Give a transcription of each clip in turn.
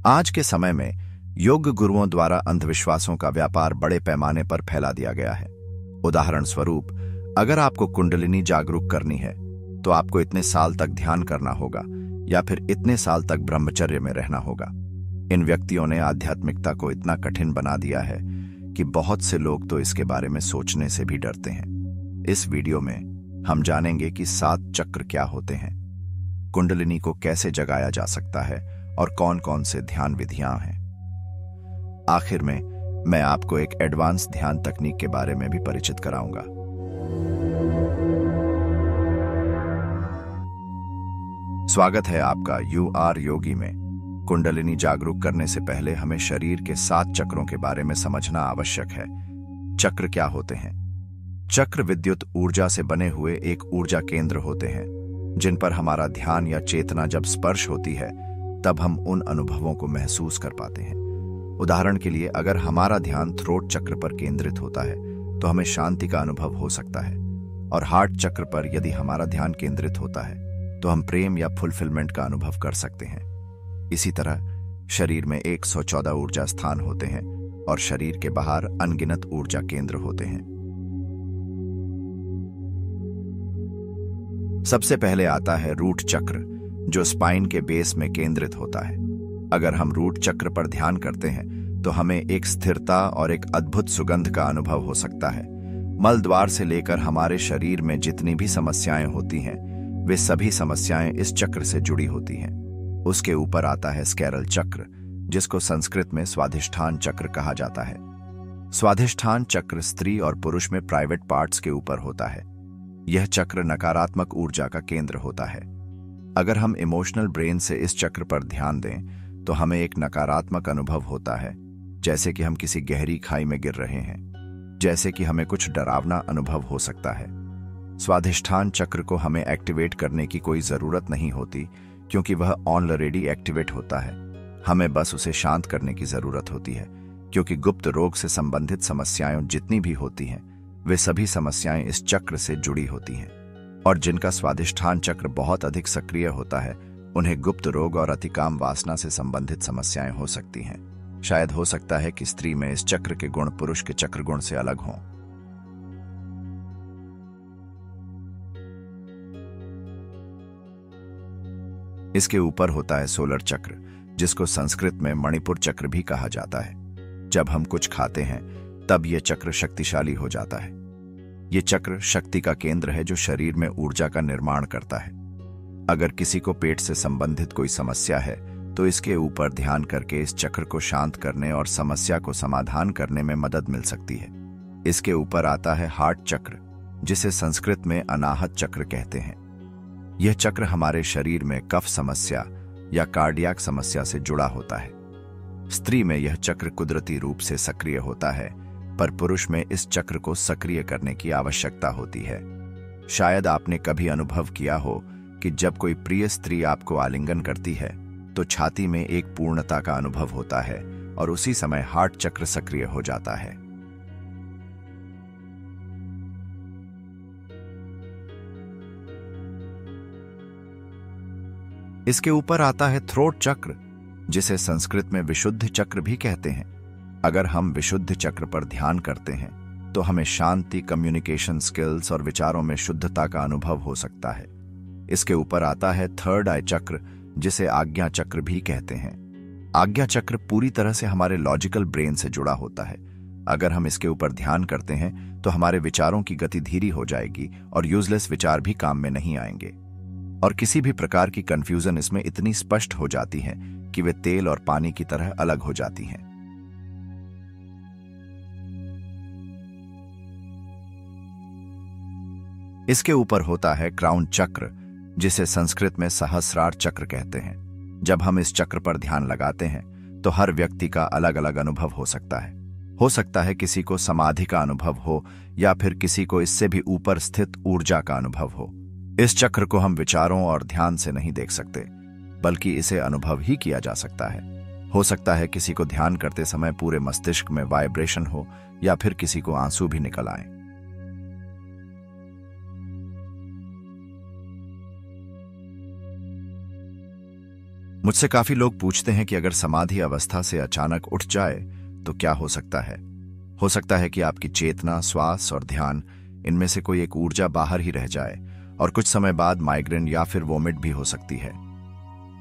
आज के समय में योग गुरुओं द्वारा अंधविश्वासों का व्यापार बड़े पैमाने पर फैला दिया गया है। उदाहरण स्वरूप, अगर आपको कुंडलिनी जागरूक करनी है तो आपको इतने साल तक ध्यान करना होगा या फिर इतने साल तक ब्रह्मचर्य में रहना होगा। इन व्यक्तियों ने आध्यात्मिकता को इतना कठिन बना दिया है कि बहुत से लोग तो इसके बारे में सोचने से भी डरते हैं। इस वीडियो में हम जानेंगे कि 7 चक्र क्या होते हैं, कुंडलिनी को कैसे जगाया जा सकता है और कौन कौन से ध्यान विधियां हैं। आखिर में मैं आपको एक एडवांस ध्यान तकनीक के बारे में भी परिचित कराऊंगा। स्वागत है आपका UR योगी में। कुंडलिनी जागरूक करने से पहले हमें शरीर के 7 चक्रों के बारे में समझना आवश्यक है। चक्र क्या होते हैं? चक्र विद्युत ऊर्जा से बने हुए एक ऊर्जा केंद्र होते हैं जिन पर हमारा ध्यान या चेतना जब स्पर्श होती है तब हम उन अनुभवों को महसूस कर पाते हैं। उदाहरण के लिए, अगर हमारा ध्यान थ्रोट चक्र पर केंद्रित होता है तो हमें शांति का अनुभव हो सकता है, और हार्ट चक्र पर यदि हमारा ध्यान केंद्रित होता है तो हम प्रेम या फुलफिलमेंट का अनुभव कर सकते हैं। इसी तरह शरीर में 114 ऊर्जा स्थान होते हैं और शरीर के बाहर अनगिनत ऊर्जा केंद्र होते हैं। सबसे पहले आता है रूट चक्र, जो स्पाइन के बेस में केंद्रित होता है। अगर हम रूट चक्र पर ध्यान करते हैं तो हमें एक स्थिरता और एक अद्भुत सुगंध का अनुभव हो सकता है। मल द्वार से लेकर हमारे शरीर में जितनी भी समस्याएं होती हैं, वे सभी समस्याएं इस चक्र से जुड़ी होती हैं। उसके ऊपर आता है स्कैरल चक्र, जिसको संस्कृत में स्वाधिष्ठान चक्र कहा जाता है। स्वाधिष्ठान चक्र स्त्री और पुरुष में प्राइवेट पार्ट्स के ऊपर होता है। यह चक्र नकारात्मक ऊर्जा का केंद्र होता है। अगर हम इमोशनल ब्रेन से इस चक्र पर ध्यान दें तो हमें एक नकारात्मक अनुभव होता है, जैसे कि हम किसी गहरी खाई में गिर रहे हैं, जैसे कि हमें कुछ डरावना अनुभव हो सकता है। स्वाधिष्ठान चक्र को हमें एक्टिवेट करने की कोई जरूरत नहीं होती, क्योंकि वह ऑलरेडी एक्टिवेट होता है। हमें बस उसे शांत करने की जरूरत होती है, क्योंकि गुप्त रोग से संबंधित समस्याएं जितनी भी होती हैं, वे सभी समस्याएं इस चक्र से जुड़ी होती हैं। और जिनका स्वाधिष्ठान चक्र बहुत अधिक सक्रिय होता है, उन्हें गुप्त रोग और अतिकाम वासना से संबंधित समस्याएं हो सकती हैं। शायद हो सकता है कि स्त्री में इस चक्र के गुण पुरुष के चक्र गुण से अलग हों। इसके ऊपर होता है सोलर चक्र, जिसको संस्कृत में मणिपुर चक्र भी कहा जाता है। जब हम कुछ खाते हैं तब यह चक्र शक्तिशाली हो जाता है। यह चक्र शक्ति का केंद्र है जो शरीर में ऊर्जा का निर्माण करता है। अगर किसी को पेट से संबंधित कोई समस्या है तो इसके ऊपर ध्यान करके इस चक्र को शांत करने और समस्या को समाधान करने में मदद मिल सकती है। इसके ऊपर आता है हार्ट चक्र, जिसे संस्कृत में अनाहत चक्र कहते हैं। यह चक्र हमारे शरीर में कफ समस्या या कार्डियक समस्या से जुड़ा होता है। स्त्री में यह चक्र कुदरती रूप से सक्रिय होता है, पर पुरुष में इस चक्र को सक्रिय करने की आवश्यकता होती है। शायद आपने कभी अनुभव किया हो कि जब कोई प्रिय स्त्री आपको आलिंगन करती है तो छाती में एक पूर्णता का अनुभव होता है और उसी समय हार्ट चक्र सक्रिय हो जाता है। इसके ऊपर आता है थ्रोट चक्र, जिसे संस्कृत में विशुद्ध चक्र भी कहते हैं। अगर हम विशुद्ध चक्र पर ध्यान करते हैं तो हमें शांति, कम्युनिकेशन स्किल्स और विचारों में शुद्धता का अनुभव हो सकता है। इसके ऊपर आता है थर्ड आई चक्र, जिसे आज्ञा चक्र भी कहते हैं। आज्ञा चक्र पूरी तरह से हमारे लॉजिकल ब्रेन से जुड़ा होता है। अगर हम इसके ऊपर ध्यान करते हैं तो हमारे विचारों की गति धीरी हो जाएगी और यूजलेस विचार भी काम में नहीं आएंगे, और किसी भी प्रकार की कंफ्यूजन इसमें इतनी स्पष्ट हो जाती है कि वे तेल और पानी की तरह अलग हो जाती हैं। इसके ऊपर होता है क्राउन चक्र, जिसे संस्कृत में सहस्रार चक्र कहते हैं। जब हम इस चक्र पर ध्यान लगाते हैं तो हर व्यक्ति का अलग अलग अनुभव हो सकता है। हो सकता है किसी को समाधि का अनुभव हो या फिर किसी को इससे भी ऊपर स्थित ऊर्जा का अनुभव हो। इस चक्र को हम विचारों और ध्यान से नहीं देख सकते, बल्कि इसे अनुभव ही किया जा सकता है। हो सकता है किसी को ध्यान करते समय पूरे मस्तिष्क में वाइब्रेशन हो या फिर किसी को आंसू भी निकल आए। मुझसे काफी लोग पूछते हैं कि अगर समाधि अवस्था से अचानक उठ जाए तो क्या हो सकता है। हो सकता है कि आपकी चेतना, श्वास और ध्यान, इनमें से कोई एक ऊर्जा बाहर ही रह जाए और कुछ समय बाद माइग्रेन या फिर वोमिट भी हो सकती है।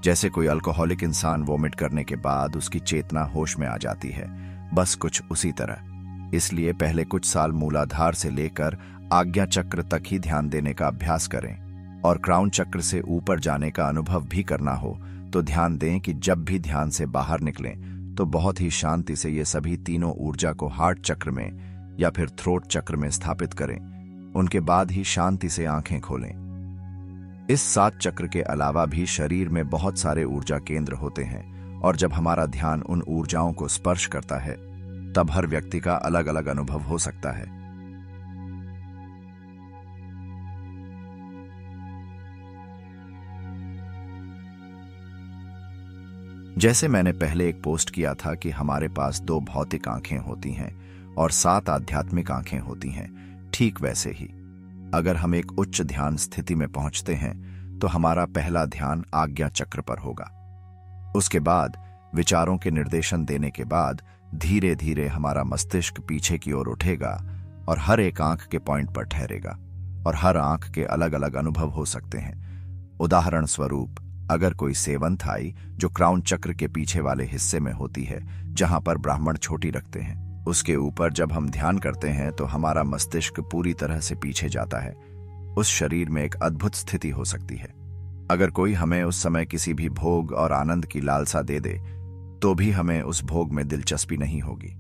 जैसे कोई अल्कोहलिक इंसान वोमिट करने के बाद उसकी चेतना होश में आ जाती है, बस कुछ उसी तरह। इसलिए पहले कुछ साल मूलाधार से लेकर आज्ञा चक्र तक ही ध्यान देने का अभ्यास करें और क्राउन चक्र से ऊपर जाने का अनुभव भी करना हो तो ध्यान दें कि जब भी ध्यान से बाहर निकलें तो बहुत ही शांति से ये सभी तीनों ऊर्जा को हार्ट चक्र में या फिर थ्रोट चक्र में स्थापित करें। उनके बाद ही शांति से आंखें खोलें। इस 7 चक्र के अलावा भी शरीर में बहुत सारे ऊर्जा केंद्र होते हैं और जब हमारा ध्यान उन ऊर्जाओं को स्पर्श करता है तब हर व्यक्ति का अलग अलग अनुभव हो सकता है। जैसे मैंने पहले एक पोस्ट किया था कि हमारे पास 2 भौतिक आंखें होती हैं और 7 आध्यात्मिक आंखें होती हैं, ठीक वैसे ही अगर हम एक उच्च ध्यान स्थिति में पहुंचते हैं तो हमारा पहला ध्यान आज्ञा चक्र पर होगा। उसके बाद विचारों के निर्देशन देने के बाद धीरे धीरे हमारा मस्तिष्क पीछे की ओर उठेगा और हर एक आंख के पॉइंट पर ठहरेगा और हर आंख के अलग अलग अनुभव हो सकते हैं। उदाहरण स्वरूप, अगर कोई सेवंथ आई जो क्राउन चक्र के पीछे वाले हिस्से में होती है जहां पर ब्राह्मण छोटी रखते हैं, उसके ऊपर जब हम ध्यान करते हैं तो हमारा मस्तिष्क पूरी तरह से पीछे जाता है। उस शरीर में एक अद्भुत स्थिति हो सकती है। अगर कोई हमें उस समय किसी भी भोग और आनंद की लालसा दे दे तो भी हमें उस भोग में दिलचस्पी नहीं होगी।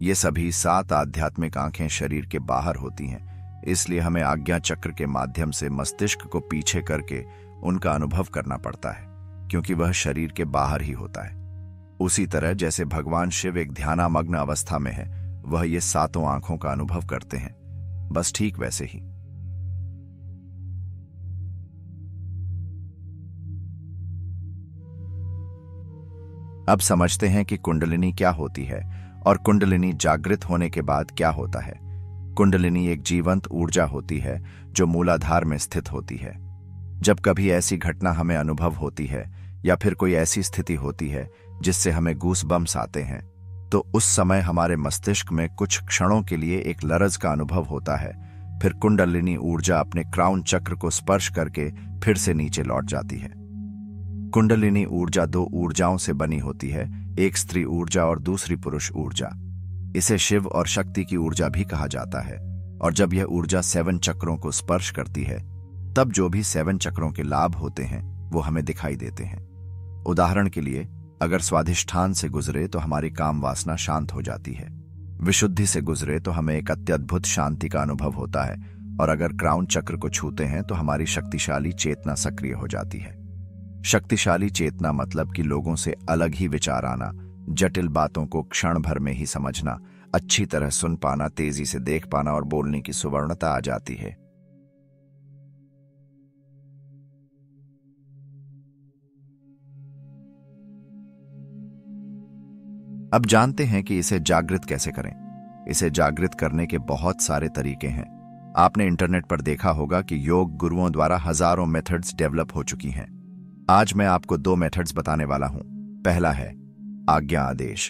ये सभी 7 आध्यात्मिक आंखें शरीर के बाहर होती हैं, इसलिए हमें आज्ञा चक्र के माध्यम से मस्तिष्क को पीछे करके उनका अनुभव करना पड़ता है, क्योंकि वह शरीर के बाहर ही होता है। उसी तरह जैसे भगवान शिव एक ध्यानामग्न अवस्था में है, वह ये 7 आंखों का अनुभव करते हैं, बस ठीक वैसे ही। अब समझते हैं कि कुंडलिनी क्या होती है और कुंडलिनी जागृत होने के बाद क्या होता है। कुंडलिनी एक जीवंत ऊर्जा होती है जो मूलाधार में स्थित होती है। जब कभी ऐसी घटना हमें अनुभव होती है या फिर कोई ऐसी स्थिति होती है जिससे हमें गूसबम्स आते हैं, तो उस समय हमारे मस्तिष्क में कुछ क्षणों के लिए एक लरज का अनुभव होता है। फिर कुंडलिनी ऊर्जा अपने क्राउन चक्र को स्पर्श करके फिर से नीचे लौट जाती है। कुंडलिनी ऊर्जा 2 ऊर्जाओं से बनी होती है, एक स्त्री ऊर्जा और दूसरी पुरुष ऊर्जा। इसे शिव और शक्ति की ऊर्जा भी कहा जाता है। और जब यह ऊर्जा 7 चक्रों को स्पर्श करती है तब जो भी 7 चक्रों के लाभ होते हैं वो हमें दिखाई देते हैं। उदाहरण के लिए, अगर स्वाधिष्ठान से गुजरे तो हमारी काम वासना शांत हो जाती है। विशुद्धि से गुजरे तो हमें एक अत्यद्भुत शांति का अनुभव होता है और अगर क्राउन चक्र को छूते हैं तो हमारी शक्तिशाली चेतना सक्रिय हो जाती है। शक्तिशाली चेतना मतलब कि लोगों से अलग ही विचार आना, जटिल बातों को क्षण भर में ही समझना, अच्छी तरह सुन पाना, तेजी से देख पाना और बोलने की सुवर्णता आ जाती है। अब जानते हैं कि इसे जागृत कैसे करें। इसे जागृत करने के बहुत सारे तरीके हैं। आपने इंटरनेट पर देखा होगा कि योग गुरुओं द्वारा हजारों मेथड्स डेवलप हो चुकी हैं। आज मैं आपको 2 मेथड्स बताने वाला हूं। पहला है आज्ञा आदेश।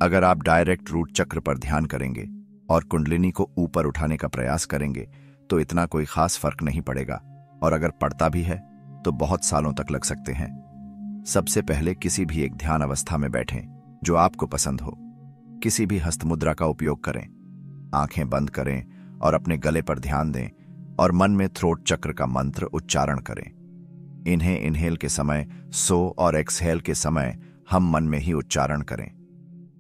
अगर आप डायरेक्ट रूट चक्र पर ध्यान करेंगे और कुंडलिनी को ऊपर उठाने का प्रयास करेंगे तो इतना कोई खास फर्क नहीं पड़ेगा, और अगर पड़ता भी है तो बहुत सालों तक लग सकते हैं। सबसे पहले किसी भी एक ध्यान अवस्था में बैठें जो आपको पसंद हो। किसी भी हस्त मुद्रा का उपयोग करें। आंखें बंद करें और अपने गले पर ध्यान दें और मन में थ्रोट चक्र का मंत्र उच्चारण करें। इन्हें इनहेल के समय सो और एक्सहेल के समय हम मन में ही उच्चारण करें।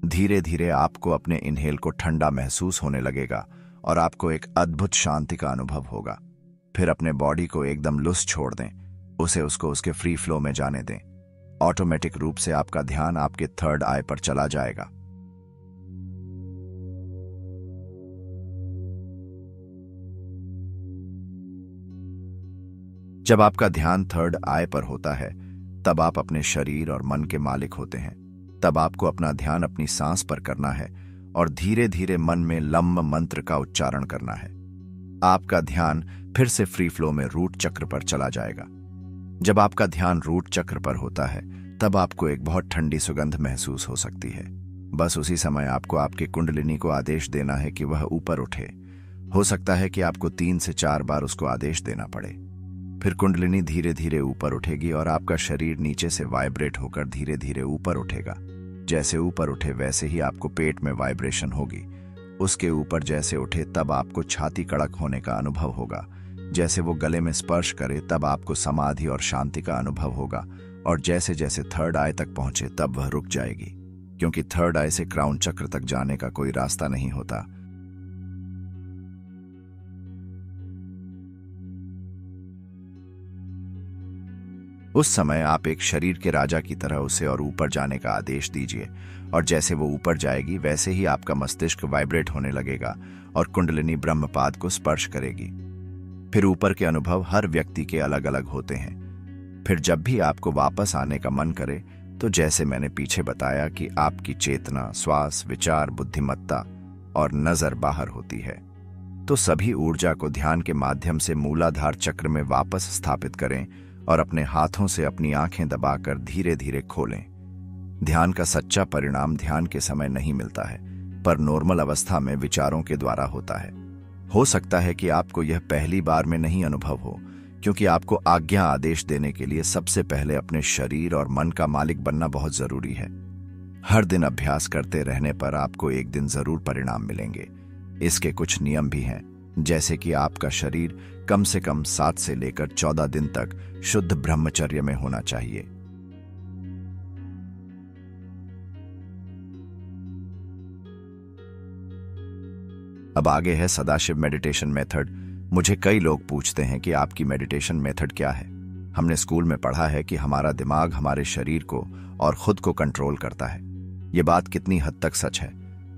धीरे धीरे आपको अपने इनहेल को ठंडा महसूस होने लगेगा और आपको एक अद्भुत शांति का अनुभव होगा। फिर अपने बॉडी को एकदम लुस छोड़ दें, उसको उसके फ्री फ्लो में जाने दें। ऑटोमेटिक रूप से आपका ध्यान आपके 3rd आई पर चला जाएगा। जब आपका ध्यान 3rd आई पर होता है तब आप अपने शरीर और मन के मालिक होते हैं। तब आपको अपना ध्यान अपनी सांस पर करना है और धीरे धीरे मन में लम्ब मंत्र का उच्चारण करना है। आपका ध्यान फिर से फ्री फ्लो में रूट चक्र पर चला जाएगा। जब आपका ध्यान रूट चक्र पर होता है तब आपको एक बहुत ठंडी सुगंध महसूस हो सकती है। बस उसी समय आपको आपके कुंडलिनी को आदेश देना है कि वह ऊपर उठे। हो सकता है कि आपको 3 से 4 बार उसको आदेश देना पड़े। फिर कुंडलिनी धीरे धीरे ऊपर उठेगी और आपका शरीर नीचे से वाइब्रेट होकर धीरे धीरे ऊपर उठेगा। जैसे ऊपर उठे वैसे ही आपको पेट में वाइब्रेशन होगी। उसके ऊपर जैसे उठे तब आपको छाती कड़क होने का अनुभव होगा। जैसे वो गले में स्पर्श करे तब आपको समाधि और शांति का अनुभव होगा। और जैसे जैसे थर्ड आई तक पहुंचे तब वह रुक जाएगी, क्योंकि थर्ड आई से क्राउन चक्र तक जाने का कोई रास्ता नहीं होता। उस समय आप एक शरीर के राजा की तरह उसे और ऊपर जाने का आदेश दीजिए, और जैसे वो ऊपर जाएगी वैसे ही आपका मस्तिष्क वाइब्रेट होने लगेगा और कुंडलिनी ब्रह्मपाद को स्पर्श करेगी। फिर ऊपर के अनुभव हर व्यक्ति के अलग अलग होते हैं। फिर जब भी आपको वापस आने का मन करे तो जैसे मैंने पीछे बताया कि आपकी चेतना, श्वास, विचार, बुद्धिमत्ता और नजर बाहर होती है, तो सभी ऊर्जा को ध्यान के माध्यम से मूलाधार चक्र में वापस स्थापित करें और अपने हाथों से अपनी आंखें दबाकर धीरे धीरे खोलें। ध्यान का सच्चा परिणाम ध्यान के समय नहीं मिलता है, पर नॉर्मल अवस्था में विचारों के द्वारा होता है। हो सकता है कि आपको यह पहली बार में नहीं अनुभव हो, क्योंकि आपको आज्ञा आदेश देने के लिए सबसे पहले अपने शरीर और मन का मालिक बनना बहुत जरूरी है। हर दिन अभ्यास करते रहने पर आपको एक दिन जरूर परिणाम मिलेंगे। इसके कुछ नियम भी हैं, जैसे कि आपका शरीर कम से कम 7 से लेकर 14 दिन तक शुद्ध ब्रह्मचर्य में होना चाहिए। अब आगे है सदाशिव मेडिटेशन मेथड। मुझे कई लोग पूछते हैं कि आपकी मेडिटेशन मेथड क्या है। हमने स्कूल में पढ़ा है कि हमारा दिमाग हमारे शरीर को और खुद को कंट्रोल करता है। ये बात कितनी हद तक सच है?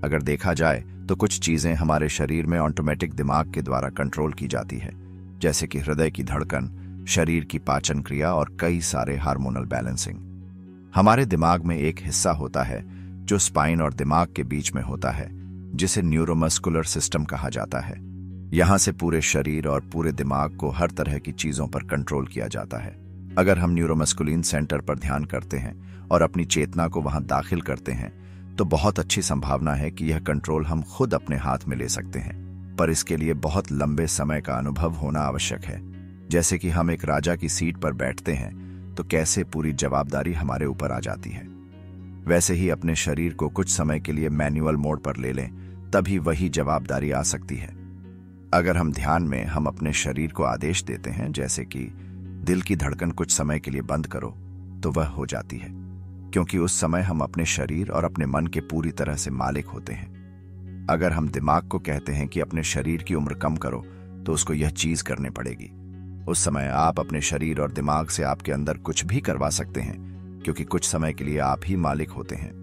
अगर देखा जाए तो कुछ चीजें हमारे शरीर में ऑटोमेटिक दिमाग के द्वारा कंट्रोल की जाती है, जैसे कि हृदय की धड़कन, शरीर की पाचन क्रिया और कई सारे हार्मोनल बैलेंसिंग। हमारे दिमाग में एक हिस्सा होता है जो स्पाइन और दिमाग के बीच में होता है, जिसे न्यूरोमस्कुलर सिस्टम कहा जाता है। यहां से पूरे शरीर और पूरे दिमाग को हर तरह की चीजों पर कंट्रोल किया जाता है। अगर हम न्यूरोमस्कुलिन सेंटर पर ध्यान करते हैं और अपनी चेतना को वहां दाखिल करते हैं तो बहुत अच्छी संभावना है कि यह कंट्रोल हम खुद अपने हाथ में ले सकते हैं, पर इसके लिए बहुत लंबे समय का अनुभव होना आवश्यक है। जैसे कि हम एक राजा की सीट पर बैठते हैं तो कैसे पूरी जवाबदारी हमारे ऊपर आ जाती है, वैसे ही अपने शरीर को कुछ समय के लिए मैनुअल मोड पर ले लें, तभी वही जवाबदारी आ सकती है। अगर हम ध्यान में हम अपने शरीर को आदेश देते हैं, जैसे कि दिल की धड़कन कुछ समय के लिए बंद करो, तो वह हो जाती है, क्योंकि उस समय हम अपने शरीर और अपने मन के पूरी तरह से मालिक होते हैं। अगर हम दिमाग को कहते हैं कि अपने शरीर की उम्र कम करो, तो उसको यह चीज करनी पड़ेगी। उस समय आप अपने शरीर और दिमाग से आपके अंदर कुछ भी करवा सकते हैं, क्योंकि कुछ समय के लिए आप ही मालिक होते हैं।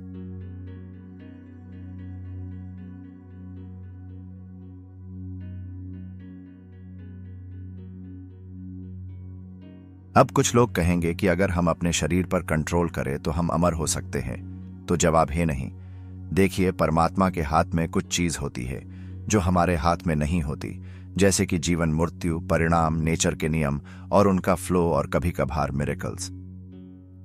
अब कुछ लोग कहेंगे कि अगर हम अपने शरीर पर कंट्रोल करें तो हम अमर हो सकते हैं, तो जवाब है नहीं। देखिए, परमात्मा के हाथ में कुछ चीज होती है जो हमारे हाथ में नहीं होती, जैसे कि जीवन, मृत्यु, परिणाम, नेचर के नियम और उनका फ्लो और कभी कभार मिरेकल्स।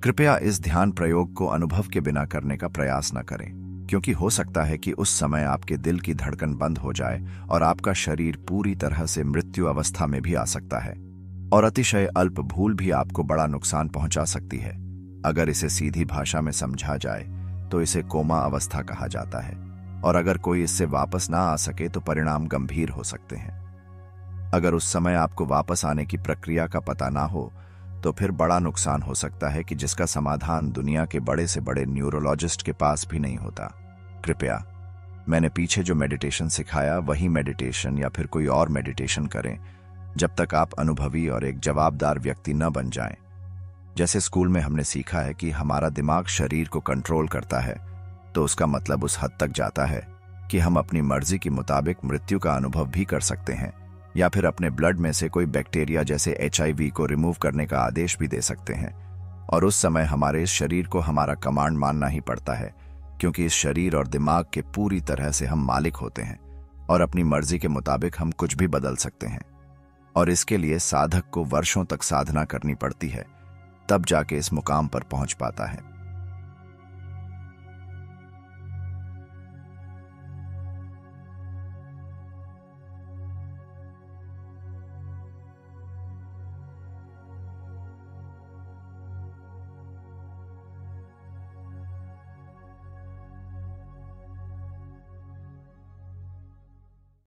कृपया इस ध्यान प्रयोग को अनुभव के बिना करने का प्रयास न करें, क्योंकि हो सकता है कि उस समय आपके दिल की धड़कन बंद हो जाए और आपका शरीर पूरी तरह से मृत्यु अवस्था में भी आ सकता है, और अतिशय अल्प भूल भी आपको बड़ा नुकसान पहुंचा सकती है। अगर इसे सीधी भाषा में समझा जाए तो इसे कोमा अवस्था कहा जाता है, और अगर कोई इससे वापस ना आ सके तो परिणाम गंभीर हो सकते हैं। अगर उस समय आपको वापस आने की प्रक्रिया का पता ना हो तो फिर बड़ा नुकसान हो सकता है कि जिसका समाधान दुनिया के बड़े से बड़े न्यूरोलॉजिस्ट के पास भी नहीं होता। कृपया मैंने पीछे जो मेडिटेशन सिखाया वही मेडिटेशन या फिर कोई और मेडिटेशन करें, जब तक आप अनुभवी और एक जवाबदार व्यक्ति न बन जाएं। जैसे स्कूल में हमने सीखा है कि हमारा दिमाग शरीर को कंट्रोल करता है, तो उसका मतलब उस हद तक जाता है कि हम अपनी मर्जी के मुताबिक मृत्यु का अनुभव भी कर सकते हैं, या फिर अपने ब्लड में से कोई बैक्टीरिया जैसे HIV को रिमूव करने का आदेश भी दे सकते हैं। और उस समय हमारे इस शरीर को हमारा कमांड मानना ही पड़ता है, क्योंकि इस शरीर और दिमाग के पूरी तरह से हम मालिक होते हैं और अपनी मर्जी के मुताबिक हम कुछ भी बदल सकते हैं। और इसके लिए साधक को वर्षों तक साधना करनी पड़ती है। तब जाके इस मुकाम पर पहुंच पाता है।